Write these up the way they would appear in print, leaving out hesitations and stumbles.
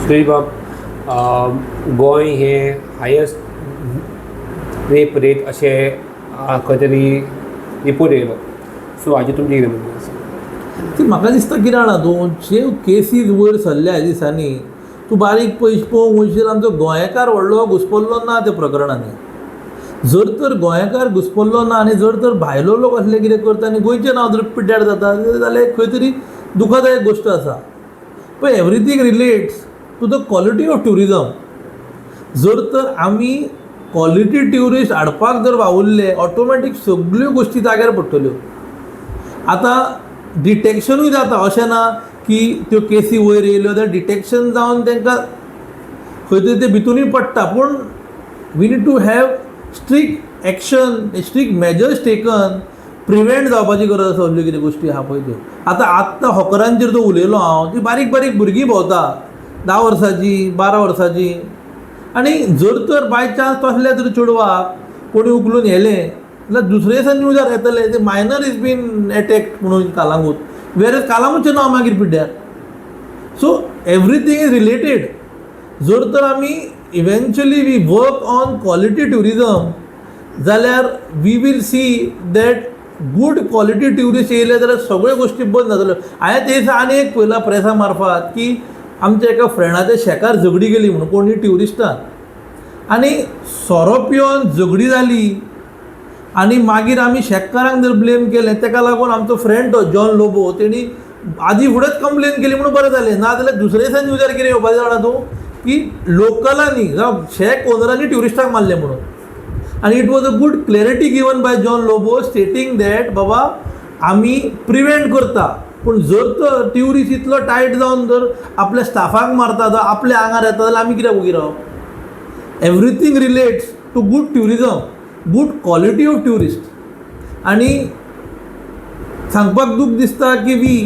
तरी बाब गोंय हें हायस्ट रेप रेट अशें खंय तरी रिपोर्ट येयलो. सो हाजेर तुमचें कितें म्हणणें आसा? ती म्हाका दिसता कितें जाणा तूं जे केसीस वयर सरल्या ह्या दिसांनी तूं बारीक पयस पळोवंक वयशीर आमचो गोंयकार व्हडलो घुस्पल्लो ना त्या प्रकरणांनी. जर तर गोंयकार घुस्पल्लो ना आनी जर तर भायलो लोक असले कितें करता आनी गोंयचें नांव जर पिड्ड्यार जाता जाल्यार खंय तरी दुखदायक गोश्ट आसा. पण everything relates to the quality of tourism. जर तर आमी क्वॉलिटी ट्युरिस्ट हाडपाक जर वावुरले ऑटोमॅटीक सगळ्यो गोश्टी जाग्यार पडटल्यो. आतां डिटेक्शनूय जाता अशें ना की त्यो केसी वयर येयल्यो जाल्यार डिटेक्शन जावन तांकां खंय तरी ते भितरूय पडटा. पूण we need to have strict action, strict measures taken, prevent जावपाची गरज आसा. असल्यो कितें गोश्टी आहा पळय त्यो. आतां हॉकरांचेर जो उलयलो हांव, ती बारीक बारीक भुरगीं भोंवता 10 वर्सांची 12 वर्सांची. आनी जर तर बाय चान्स तसल्या जर चेडवाक कोणी उखलून व्हेलें जाल्यार दुसरे दिसा न्यूजार येतले ते मायनर इज बीन एटॅक्ट म्हणून कालांगूट, वेरेज कालांगूटचें नांव मागीर पिड्ड्यार. So everything is related. जर तर आमी eventually we work on quality tourism जाल्यार we will see that good quality tourist येयले जाल्यार सगळ्यो गोश्टी बंद जातल्यो. हांवें ते दिसा आनी एक पळयलां प्रेसा मार्फत की आमच्या एका फ्रेंडाच्या शेकार झगडी गेली म्हणून कोणी ट्युरिस्टान, आनी सोरो पिवन झगडी जाली आनी मागीर आमी शेतकारांक जर ब्लेम केलें ताका लागून आमचो फ्रेंड तो जॉन लोबो तेणी आदी फुडेंच कंप्लेन केली म्हणून बरें जालें. ना जाल्यार दुसरे दिसा न्यूजार कितें येवपाचें जाणा तूं की लोकलांनी जावं शेक ओनरांनी ट्युरिस्टांक मारलें म्हणून. आनी it was a good clarity given by John Lobo stating that बाबा आमी प्रिवेंट करता, पूण जर तर ट्युरिस्ट इतलो टायट जावन जर आपल्या स्टाफाक मारता जावं आपल्या आंगार येता जाल्यार आमी कित्याक उगी रावप. Everything relates to good tourism, good quality of tourist. आनी सांगपाक दूख दिसता की we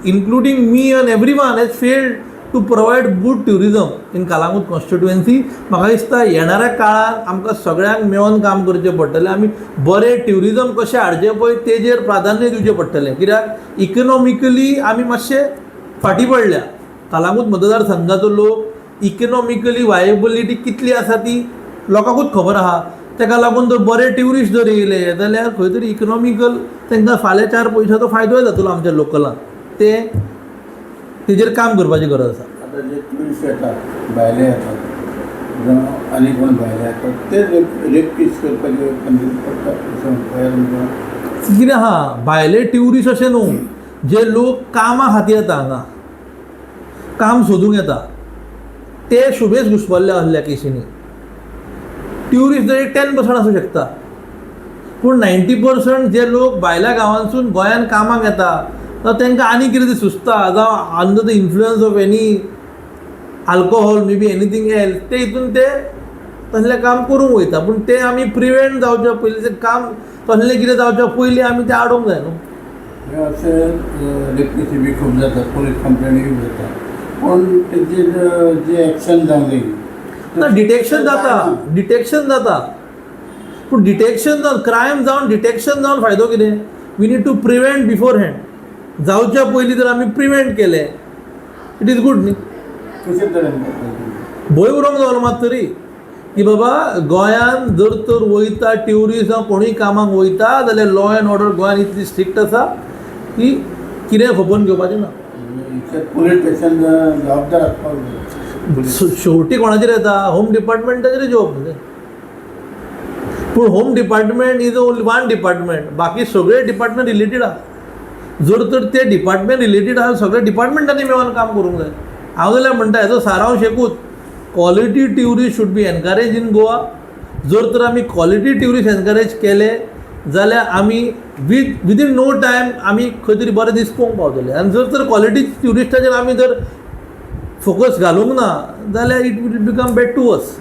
including me and everyone has failed to provide good tourism in Calangute constituency. म्हाका दिसता येणाऱ्या काळांत आमकां सगळ्यांक मेळोन काम करचें पडटलें. आमी बरें ट्युरिजम कशें हाडचें पळय तेजेर प्राधान्य दिवचें पडटलें. कित्याक इकनॉमिकली आमी मातशे फाटीं पडल्या. कालांगूट मतदारसंघाचो लोक इकनॉमिकली वायबिलिटी कितली आसा ती लोकांकूच खबर आहा. ताका लागून जर बरे ट्युरिस्ट जर येयले जाल्यार खंय तरी इकनॉमिकल तांकां फाल्यां 4 पयशांचो फायदोय जातलो आमच्या लोकलांक. तेजेर काम करपाची गरज आसा. आतां जे ट्युरिस्ट येतात भायले येतात जावं आनी कोण भायले येतात ते रेप केस करपाचे पडटा कितें आहा भायले ट्युरिस्ट अशें न्हू, जे लोक कामा खातीर येता हांगा काम सोदूंक येता ते शुबेश घुस्पल्ले असल्या केसींनी. ट्युरिस्ट जर 10% आसूं शकता, पूण 90% जे लोक भायल्या गांवांसून गोंयांत कामाक येता जावं तांकां आनी कितें सुचता जावं under the influence of any alcohol may be anything else ते हितून ते तसलें काम करूंक वयता. पूण ते आमी प्रिवेंट जावच्या पयलीं तें काम तसलें कितें जावच्या पयलीं आमी तें आडोवंक जाय न्हू. अशें रेप केसी बी खूब जाता, पुलीस कंप्लेनूय जाता, पूण तेजेर जे एक्शन जावंक जाय ना. डिटेक्शन जाता पूण डिटेक्शन जावन क्रायम जावन डिटेक्शन जावन फायदो कितें. We need to prevent beforehand. जावच्या पयलीं जर आमी प्रिवेंट केलें इट इज गूड न्ही. कशें तरेन भंय उरोंक जालो मात तरी की बाबा गोंयांत जर तर वयता ट्युरिस्ट जावं कोणूय कामाक वयता जाल्यार लॉ एंड ऑर्डर गोंयांत इतली स्ट्रिक्ट आसा की कितें खबर घेवपाचें ना. पुलीस स्टेशन जबाबदार आसपाक जाय. शेवटी कोणाचेर येता होम डिपार्टमेंटाचेर जबाबदारी. पूण home department is only one department, बाकी सगळे डिपार्टमेंट रिलेटेड आहा. जर तर ते डिपार्टमेंट रिलेटेड आहा सगळ्या डिपार्टमेंटांनी मेळोन काम करूंक जाय. हांव जाल्यार म्हणटा हेजो सारांश एकूच, quality tourist should be encourage in Goa. जर तर आमी क्वॉलिटी ट्युरिस्ट एनकरेज केले जाल्यार आमी विदीन नो टायम आमी खंय तरी बरे दीस पळोवंक पावतले. आनी जर तर क्वॉलिटी ट्युरिस्टाचेर आमी जर फोकस घालूंक ना जाल्यार it will become bad to us.